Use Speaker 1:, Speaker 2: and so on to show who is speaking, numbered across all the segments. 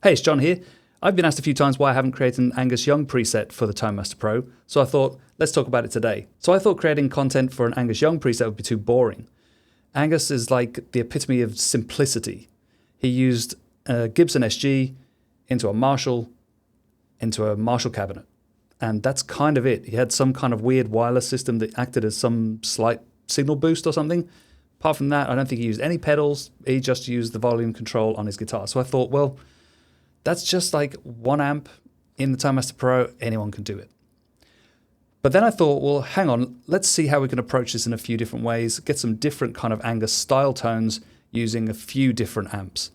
Speaker 1: Hey, it's John here. I've been asked a few times why I haven't created an Angus Young preset for the Tone Master Pro, so I thought, let's talk about it today. So I thought creating content for an Angus Young preset would be too boring. Angus is like the epitome of simplicity. He used a Gibson SG into a Marshall cabinet, and that's kind of it. He had some kind of weird wireless system that acted as some slight signal boost or something. Apart from that, I don't think he used any pedals. He just used the volume control on his guitar. So I thought, well, that's just like one amp in the Tone Master Pro. Anyone can do it. But then I thought, well, hang on, let's see how we can approach this in a few different ways, get some different kind of Angus style tones using a few different amps.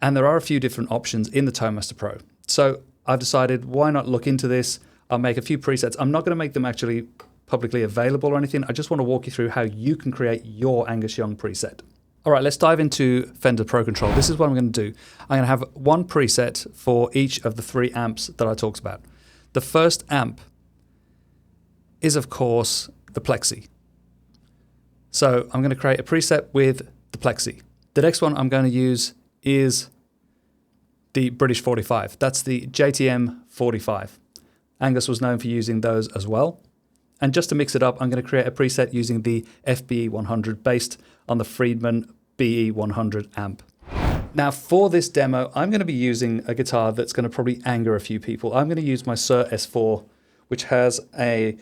Speaker 1: And there are a few different options in the Tone Master Pro. So I've decided, why not look into this? I'll make a few presets. I'm not going to make them actually publicly available or anything. I just want to walk you through how you can create your Angus Young preset. All right, let's dive into Fender Pro Control. This is what I'm going to do. I'm going to have one preset for each of the three amps that I talked about. The first amp is, of course, the Plexi. So I'm going to create a preset with the Plexi. The next one I'm going to use is the British 45. That's the JTM 45. Angus was known for using those as well. And just to mix it up, I'm going to create a preset using the FBE 100 based on the Friedman BE 100 amp. Now for this demo, I'm going to be using a guitar that's going to probably anger a few people. I'm going to use my Sir S4, which has a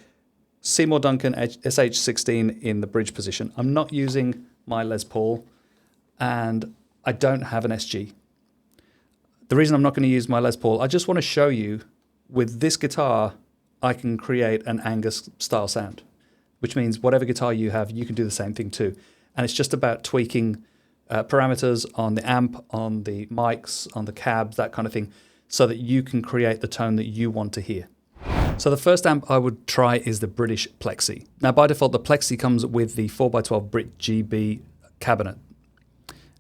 Speaker 1: Seymour Duncan SH16 in the bridge position. I'm not using my Les Paul, and I don't have an SG. The reason I'm not going to use my Les Paul, I just want to show you with this guitar, I can create an Angus style sound, which means whatever guitar you have, you can do the same thing too. And it's just about tweaking parameters on the amp, on the mics, on the cabs, that kind of thing, so that you can create the tone that you want to hear. So the first amp I would try is the British Plexi. Now by default, the Plexi comes with the 4x12 Brit GB cabinet,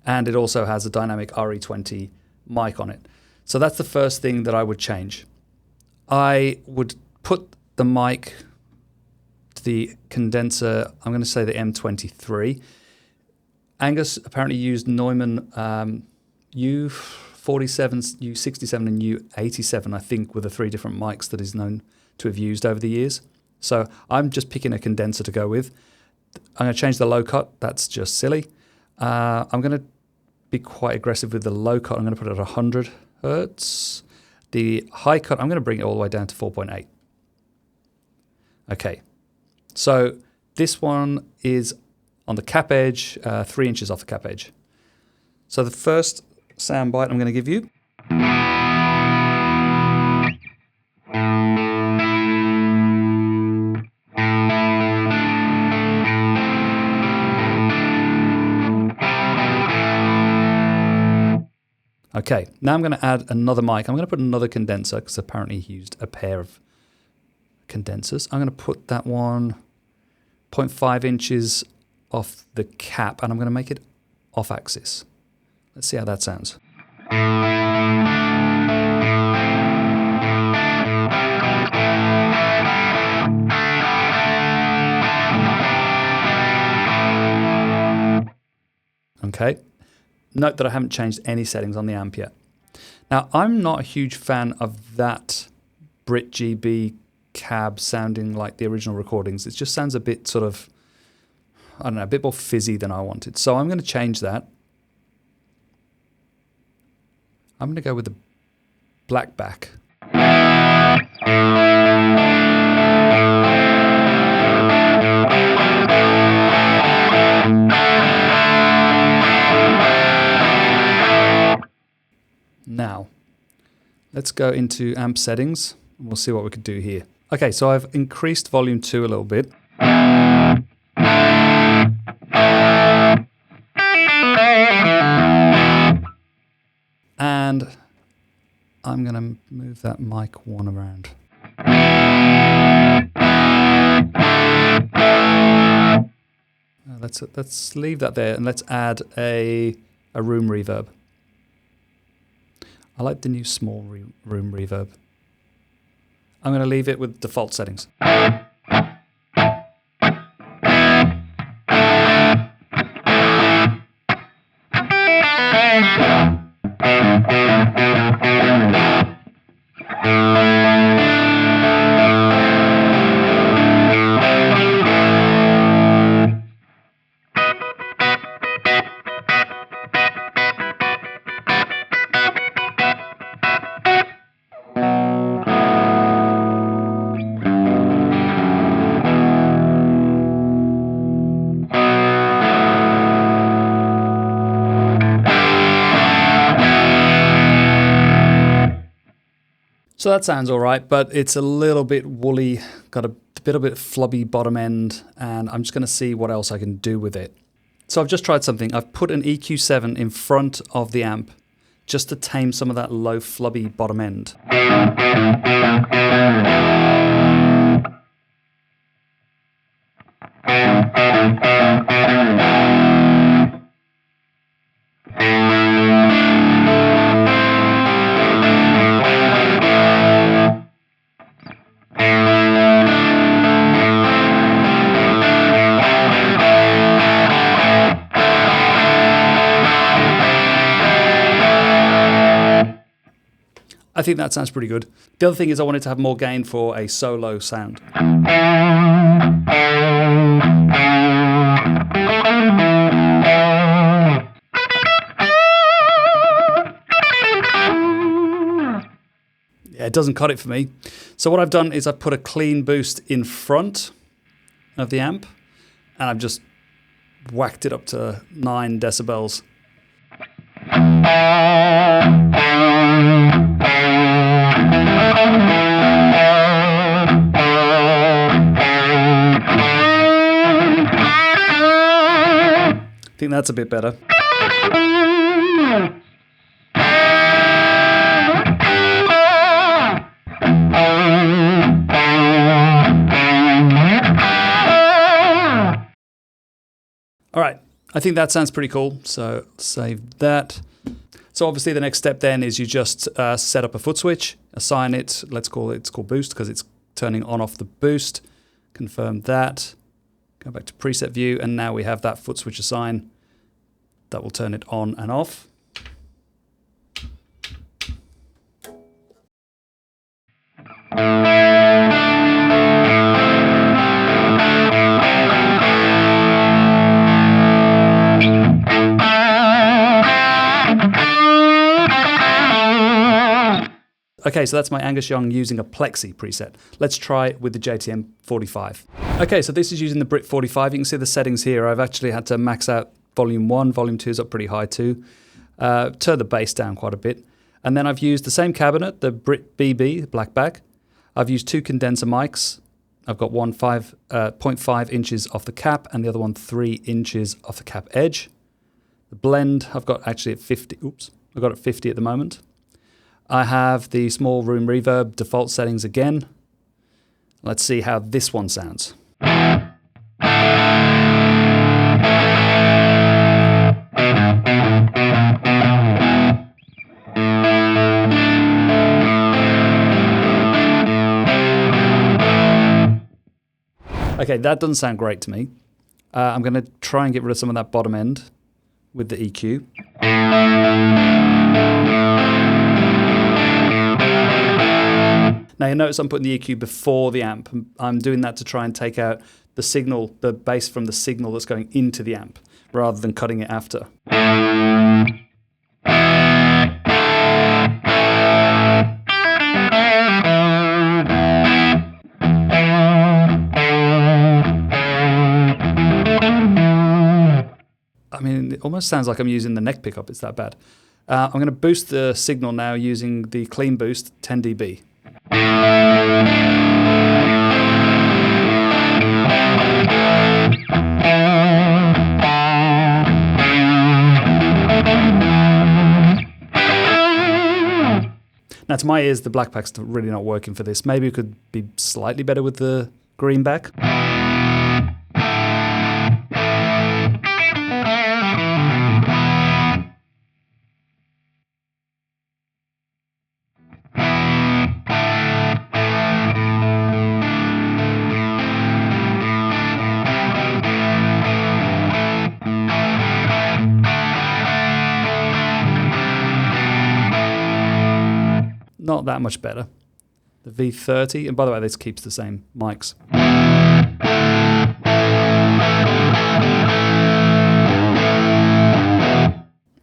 Speaker 1: and it also has a dynamic RE20 mic on it. So that's the first thing that I would change. I would put the mic to the condenser, I'm going to say the M23. Angus apparently used Neumann U47, U67 and U87, I think, were the three different mics that he's known to have used over the years. So I'm just picking a condenser to go with. I'm going to change the low cut. That's just silly. I'm going to be quite aggressive with the low cut. I'm going to put it at 100 hertz. The high cut, I'm going to bring it all the way down to 4.8. Okay, so this one is on the cap edge, 3 inches off the cap edge. So the first sound bite I'm going to give you. Okay, now I'm going to add another mic. I'm going to put another condenser because apparently he used a pair of condensers. I'm going to put that one 0.5 inches off the cap, and I'm going to make it off axis. Let's see how that sounds. Okay. Note that I haven't changed any settings on the amp yet. Now, I'm not a huge fan of that Brit GB cab sounding like the original recordings. It just sounds a bit sort of, I don't know, a bit more fizzy than I wanted. So I'm going to change that. I'm going to go with the black back. Now, let's go into amp settings and we'll see what we could do here. Okay, so I've increased volume 2 a little bit. And I'm going to move that mic 1 around. Let's leave that there and let's add a room reverb. I like the new small room reverb. I'm going to leave it with default settings. So that sounds all right, but it's a little bit woolly, got a little bit flubby bottom end, and I'm just going to see what else I can do with it. So I've just tried something. I've put an EQ7 in front of the amp just to tame some of that low flubby bottom end. I think that sounds pretty good. The other thing is I wanted to have more gain for a solo sound. Yeah, it doesn't cut it for me. So what I've done is I've put a clean boost in front of the amp, and I've just whacked it up to 9 decibels. I think that's a bit better. All right, I think that sounds pretty cool, so save that. So obviously the next step then is you just set up a foot switch, assign it, it's called boost because it's turning on off the boost. Confirm that, go back to preset view, and now we have that foot switch assigned. That will turn it on and off. Okay, so that's my Angus Young using a Plexi preset. Let's try it with the JTM 45. Okay, so this is using the Brit 45. You can see the settings here. I've actually had to max out volume 1, volume 2 is up pretty high too. Turn the bass down quite a bit. And then I've used the same cabinet, the Brit BB, the black back. I've used 2 condenser mics. I've got one 0.5 inches off the cap and the other one 3 inches off the cap edge. The blend I've got actually at 50, I've got it at 50 at the moment. I have the small room reverb default settings again. Let's see how this one sounds. Okay, that doesn't sound great to me. I'm going to try and get rid of some of that bottom end with the EQ. Now you notice I'm putting the EQ before the amp. I'm doing that to try and take out the signal, the bass from the signal that's going into the amp, rather than cutting it after. I mean, it almost sounds like I'm using the neck pickup, it's that bad. I'm going to boost the signal now using the clean boost 10 dB. Now to my ears, the black pack's really not working for this. Maybe it could be slightly better with the green back. Not that much better. The V30, and by the way, this keeps the same mics.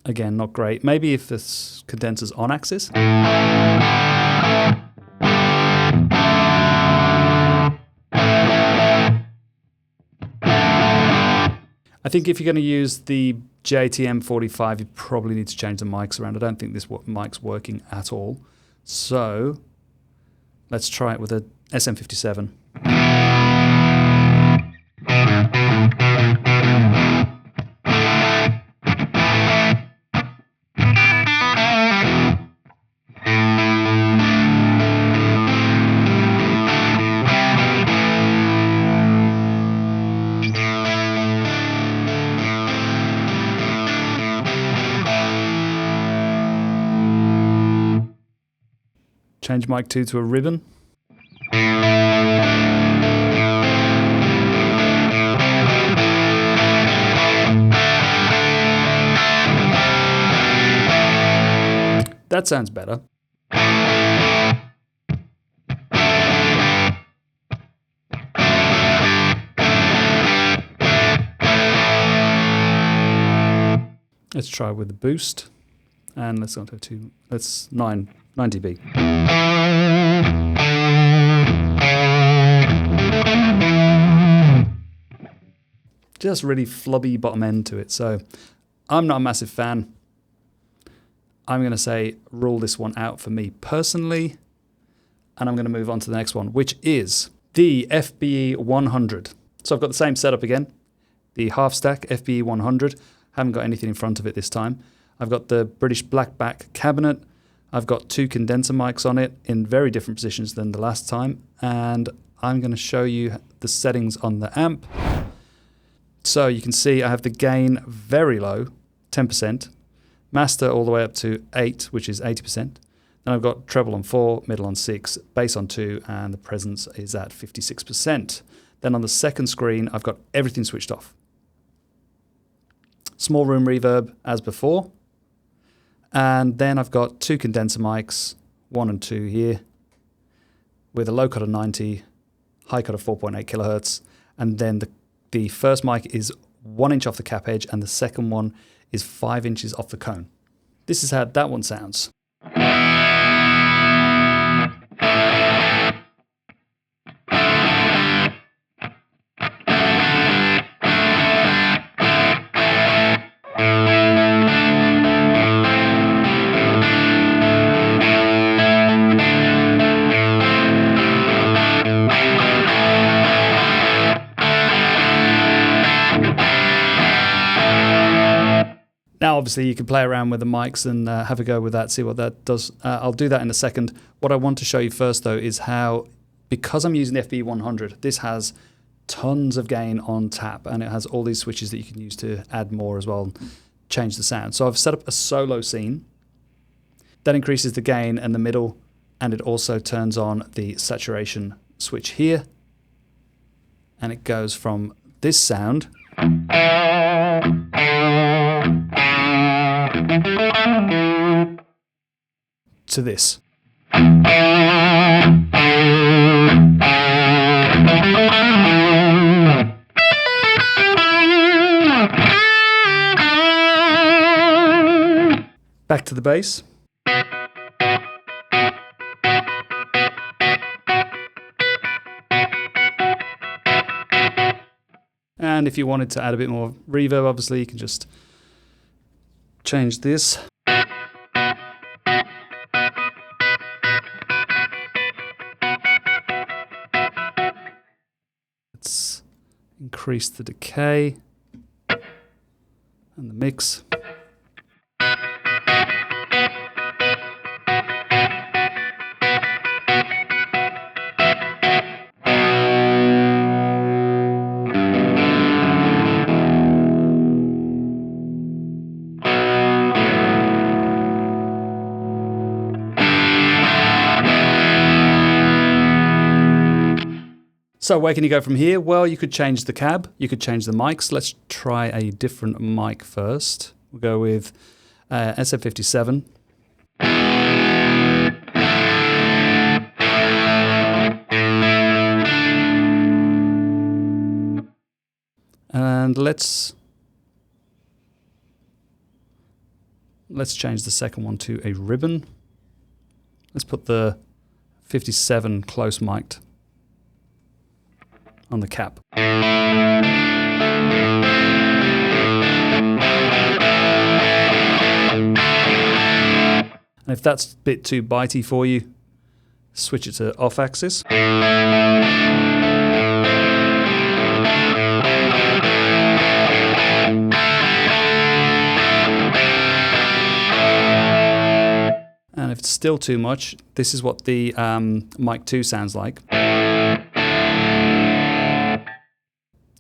Speaker 1: Again, not great. Maybe if this condenser's on axis. I think if you're going to use the JTM 45, you probably need to change the mics around. I don't think this mic's working at all. So Let's try it with a SM57. Change mic 2 to a ribbon. That sounds better. Let's try with the boost, and let's go to 9 dB. Just really flubby bottom end to it, so I'm not a massive fan. I'm going to say rule this one out for me personally, and I'm going to move on to the next one, which is the FBE 100. So I've got the same setup again, the half stack FBE 100. Haven't got anything in front of it this time. I've got the British blackback cabinet. I've got 2 condenser mics on it in very different positions than the last time, and I'm going to show you the settings on the amp. So you can see I have the gain very low, 10%, master all the way up to 8, which is 80%. Then I've got treble on 4, middle on 6, bass on 2, and the presence is at 56%. Then on the second screen, I've got everything switched off. Small room reverb as before. And then I've got 2 condenser mics, 1 and 2 here, with a low cut of 90, high cut of 4.8 kilohertz. And then the first mic is 1 inch off the cap edge, and the second one is 5 inches off the cone. This is how that one sounds. Now, obviously, you can play around with the mics and have a go with that, see what that does. I'll do that in a second. What I want to show you first, though, is how, because I'm using the FB 100, this has tons of gain on tap, and it has all these switches that you can use to add more as well, change the sound. So I've set up a solo scene. That increases the gain in the middle, and it also turns on the saturation switch here. And it goes from this sound to this. Back to the bass. And if you wanted to add a bit more reverb, obviously you can just change this. Let's increase the decay and the mix. So where can you go from here? Well, you could change the cab, you could change the mics. Let's try a different mic first. We'll go with SM57. And let's change the second one to a ribbon. Let's put the 57 close mic'd on the cap. And if that's a bit too bitey for you, switch it to off axis. And if it's still too much, this is what the mic 2 sounds like.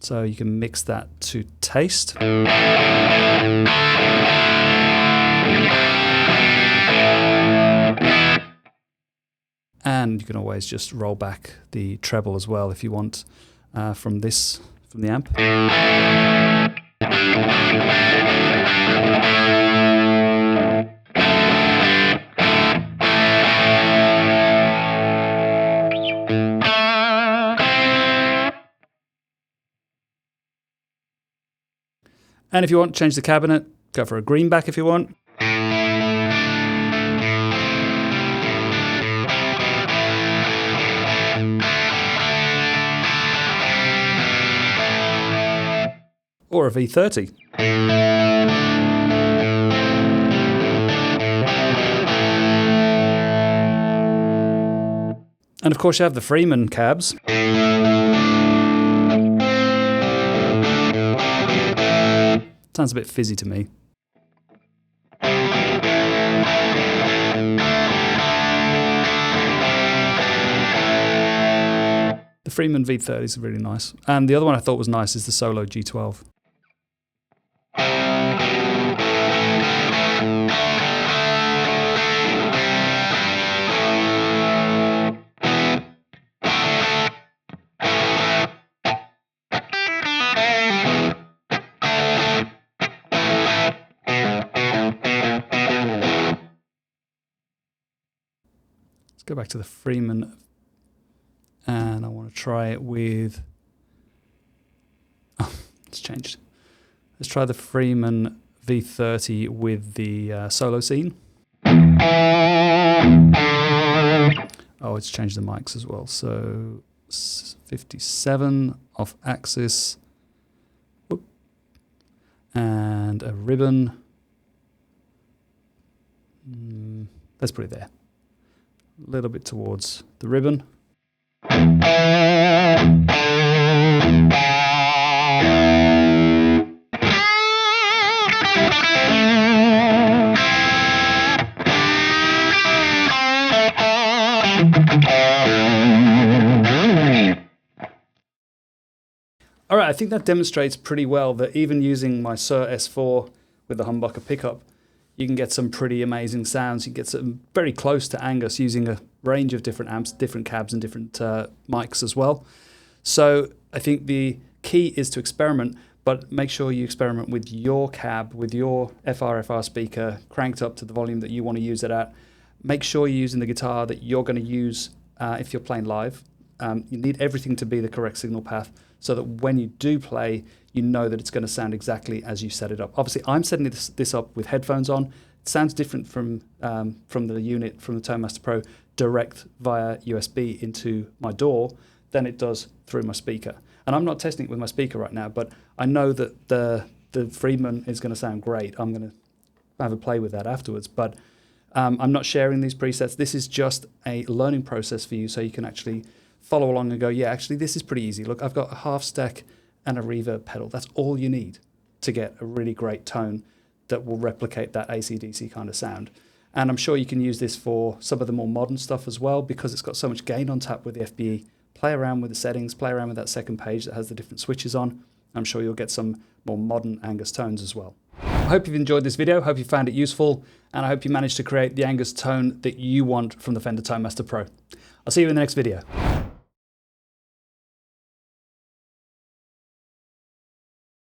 Speaker 1: So you can mix that to taste. And you can always just roll back the treble as well if you want from the amp. And if you want to change the cabinet, go for a greenback if you want. Or a V30. And of course you have the Freeman cabs. Sounds a bit fizzy to me. The Freeman V30 is really nice. And the other one I thought was nice is the Solo G12. Go back to the Freeman, and I want to try it with, it's changed. Let's try the Freeman V30 with the solo scene. Oh, it's changed the mics as well. So 57 off axis. Whoop. And a ribbon. Let's put it there. A little bit towards the ribbon. All right, I think that demonstrates pretty well that even using my Sir S4 with the humbucker pickup, you can get some pretty amazing sounds. You can get some very close to Angus using a range of different amps, different cabs, and different mics as well. So I think the key is to experiment, but make sure you experiment with your cab, with your FR speaker cranked up to the volume that you want to use it at. Make sure you're using the guitar that you're going to use if you're playing live. You need everything to be the correct signal path so that when you do play, you know that it's going to sound exactly as you set it up. Obviously, I'm setting this up with headphones on. It sounds different from the unit, from the Tone Master Pro, direct via USB into my DAW than it does through my speaker. And I'm not testing it with my speaker right now, but I know that the Freeman is going to sound great. I'm going to have a play with that afterwards. But I'm not sharing these presets. This is just a learning process for you so you can actually follow along and go, yeah, actually, this is pretty easy. Look, I've got a half stack and a reverb pedal. That's all you need to get a really great tone that will replicate that AC/DC kind of sound. And I'm sure you can use this for some of the more modern stuff as well, because it's got so much gain on tap with the FBE. Play around with the settings, play around with that second page that has the different switches on. I'm sure you'll get some more modern Angus tones as well. I hope you've enjoyed this video, hope you found it useful, and I hope you managed to create the Angus tone that you want from the Fender Tone Master Pro. I'll see you in the next video.